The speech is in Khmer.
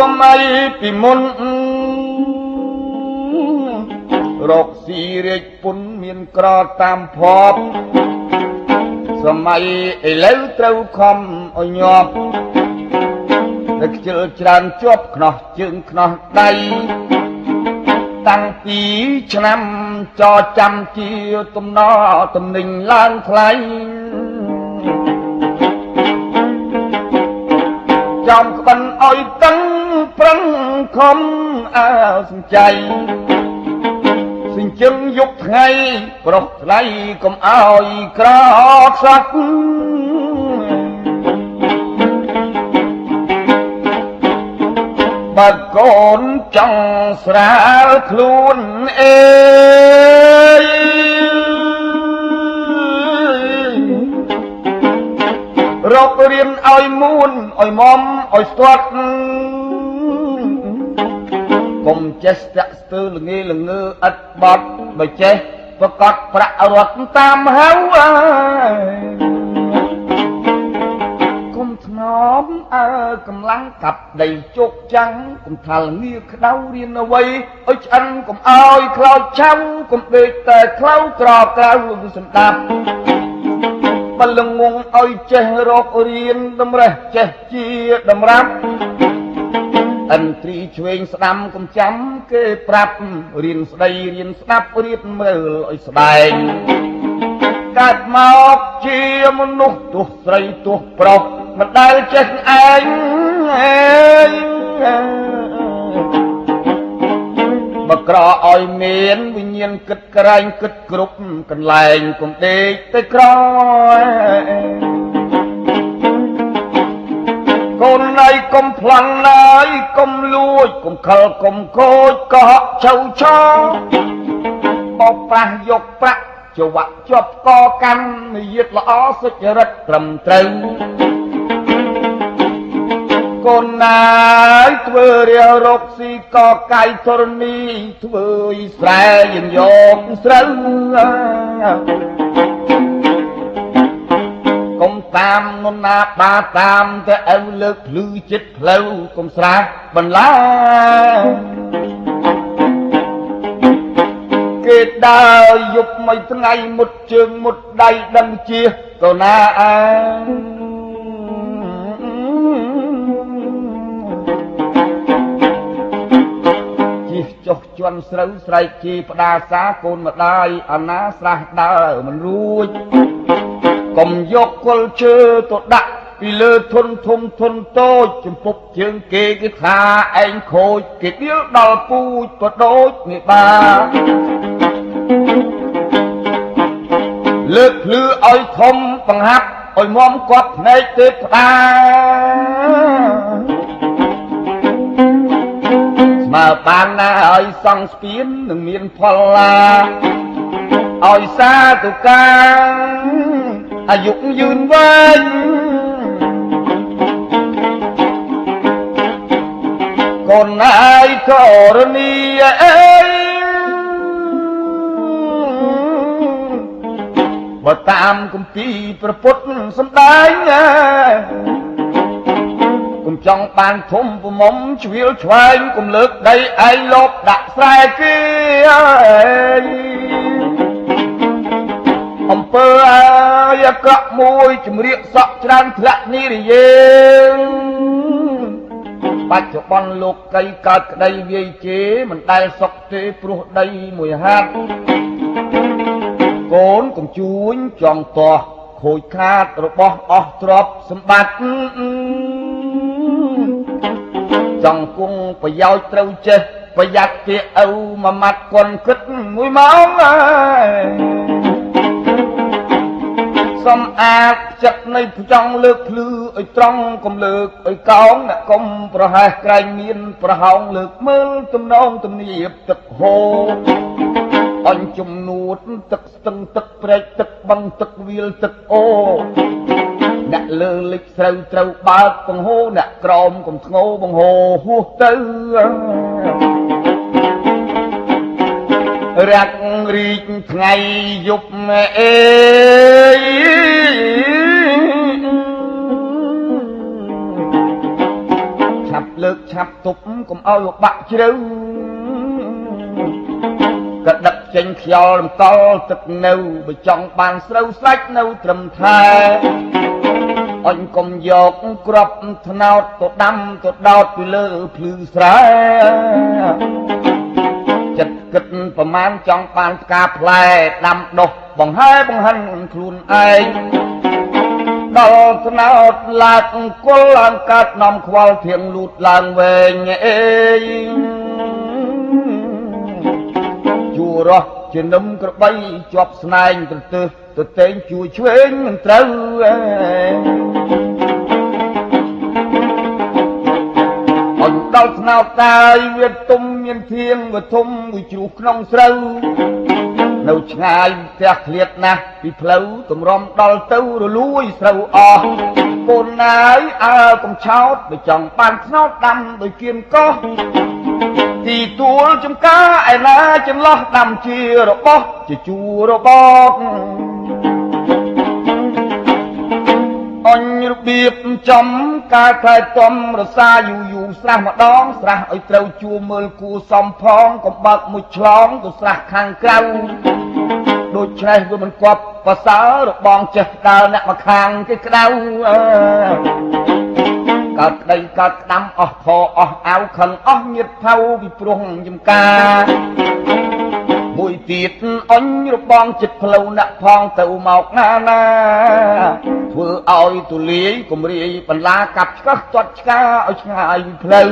សម័យពីមុនរកស៊ីរាជពុនមានក្រតាមភពសម័យឥឡូវត្រូវខំឲ្យញាប់តែខ្ជិលច្រើនជាប់ខ្នោះជើងខ្នោះដៃតាំងពីឆ្នាំចចាំជាទំនើទំនិញឡើងថ្លៃចំក្បិនឲ្យតឹងប្រឹងខំអើសំចៃសិញ្ជឹងយប់ថ្ងៃប្រុសថ្លៃកុំឲ្យក្រខ្សាត់បើកូនចង់ស្រាលខ្លួនអេរករៀនឲ្យមួនឲ្យមុំឲ្យស្ទាត់កុំចេះស្ទាក់ស្ទើរល្ងេល្ងើឥតបត់បើចេះប្រកាសប្រាក់រត់តាមហៅកុំធ្នមកម្លាំងកាប់ដីជោគចាំងកុំថាល្ងាក្តៅរៀនអ្វីឲ្យឆ្អិនកុំឲ្យខ្លោចឆាំកុំដេកតែខ្លៅក្រក្រៅសន្តាប់បលងងឲ្យចេះរករៀនតម្រេះចេះជាតម្រាប់ឥន្ទ្រីឆ្វេងស្ដាំកុំចាំគេប្រាប់រៀនស្ដីរៀនស្ដាប់រៀនមើលឲ្យស្ដែងកើតមកជាមនុស្សទោះស្រីទោះប្រុសមិនដែលចេះឯងបើក្រឲ្យមានវិញ្ញាណគិតក្រែងគិតគ្រប់កន្លែងកុំដេកទៅក្រកូនណៃកុំប្លន់ឡើយកុំលួចកុំខលកុំខូចកុហកឆៅឆោបោកប្រាស់យកប្រាក់ចវាក់ជាប់កកម្មនិយាយល្អសុចរិតត្រឹមត្រូវកូនណាយធ្វើរារកស៊ីកកាយធរណីធ្វើអ៊ីស្រែយើងយកស្រូវកុំតាមនរណាបាតាមតែអើលើកភ្លឺចិត្តផ្លូវកុំស្រាបន្លាគេដើរយប់មួយថ្ងៃមុតជើងមុតដៃដឹងជាកូនណាចុះជន់ស្រូវស្រែកជាផ្ដាសាកូនម្ដាយអាណាស្រះដើរមិនរួចកុំយកគល់ឈើទៅដាក់ពីលើធនធំធនតូចចំពុកជើងគេថាឯងខូចគេដៀលដល់ពូជក៏ដូចនេះបាទលើកភ្លឺឲ្យធំបង្ហាប់ឲ្យមុំគាត់ភ្នែកទេផ្ដាមើលបានណាឲ្យសង់ស្ពាននឹងមានផលឡាឲ្យសាទុកាអាយុយឺនវែងកូនណាយកករណីអេបើតាមគម្ពីរព្រះពុទ្ធសំដែងកុំចង់បានធំប្រមុំជ្រៀលឆ្វែងកុំលើកដីឯងលបដាក់ស្រែគេអំពើអាយក្រក់មួយជំរាកសក់ច្រើនធ្លាក់និរយេបច្ចុប្បន្នលោកកៃកើតក្តីវាយជេរមិនដែលសុខទេព្រោះដីមួយហាត់កូនកុំជួញចង់តោះខូចខាតរបស់អស់ទ្រព្យសម្បត្តិចង់គង់ប្រយោជន៍ត្រូវចេះប្រយ័ត្នគេឪមួយម៉ាត់គន់គិតមួយម៉ោងសំអាតចិត្តនៃចង់លើកភ្លឺឲ្យត្រង់កុំលើកឲ្យកោងអ្នកកុំប្រហែសក្រែងមានប្រហោងលើកមើលទំនងទំនៀបទឹកហូរអញជំនួតទឹកស្ទឹងទឹកព្រែកទឹកបឹងទឹកវាលទឹកអូអ្នកលើលិចស្រូវត្រូវបើកបង្ហូរអ្នកក្រោមកុំធ្ងោបង្ហូរហួសទៅរាក់រីកថ្ងៃយប់អេឆ ឆាប់លើកឆាប់ទប់កុំឲ្យបាក់ជ្រៅក៏ដឹកចេញខ្យល់រំកល់ទឹកនៅបើចង់បានស្រូវស្លាច់នៅត្រឹមថែអញកុំយកក្របថ្នោតទៅដាំទៅដោតពីលើភ្លឺស្រែចិត្តគិតប្រមាណចង់បានផ្កាផ្លែដាំដុះបង្ហាញខ្លួនឯងដល់ថ្នោតឡាកអង្គុលឡើងកាត់នាំខ្វល់ធៀងលូតឡើងវែងអេជួរោះជានឹមក្របីជាប់ស្នែងទៅតេងជួយឆ្វេងមិនត្រូវអញដល់ថ្នោតតាយវាទុំមានធៀងវាធំមួយជ្រុះក្នុងស្រូវនៅឆ្ងាយផ្ទះឃ្លាតណាស់ពីផ្លូវតម្រុំដល់ទៅរលួយស្រូវអស់កូនណាយអើកំឆោតបើចង់បានថ្នោតដាំដោយគៀនកោះទីទួលចំការឯណាចន្លោះដាំជារបស់ជាជួររបបអញរបៀបចំការខ្លែតំរសាយូស្រះម្ដងស្រះឲ្យត្រូវជួមើលគួសំផងកំបើកមួយឆ្លងទៅស្រះខាងក្រៅដូច្នេះវាមិនគប់ប្រសើររបងចេះដើរអ្នកមកខាងគេក្តៅកើតក្តីកើតក្តាំអស់ផអស់អាវខឹងអស់ញៀតផៅពីព្រោះចំការមួយទៀតអញរបងចិត្តផ្លូវអ្នកផងទៅមកណាធ្វើឲ្យទូលាយគំរាយបន្លាកាប់ឆ្កឹះទាត់ឆ្កាឲ្យឆ្ងាយផ្លូវ